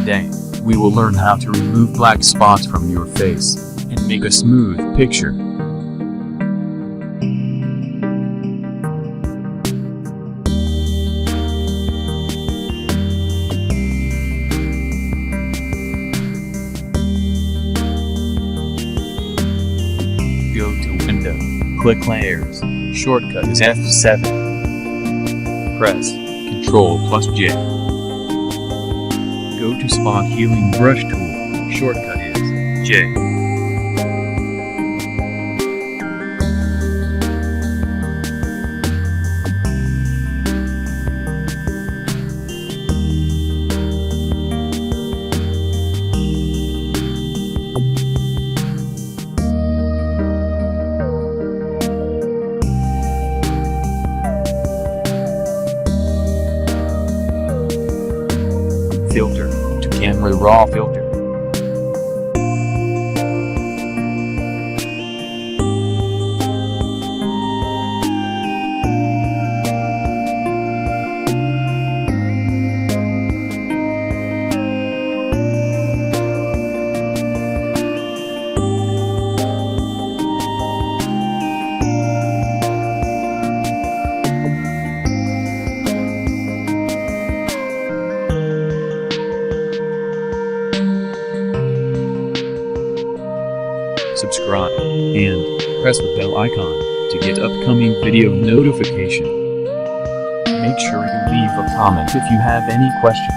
Today, we will learn how to remove black spots from your face and make a smooth picture. Go to Window, click Layers, shortcut is F7. Press Ctrl+J. Go to Spot Healing Brush Tool, shortcut is J. Filter to Camera Raw Filter. Subscribe, and press the bell icon to get upcoming video notification. Make sure you leave a comment if you have any questions.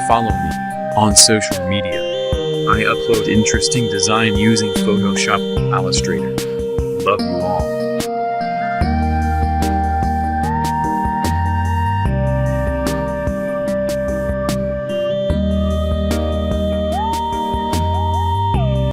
Follow me on social media. I upload interesting design using Photoshop and Illustrator. Love you all.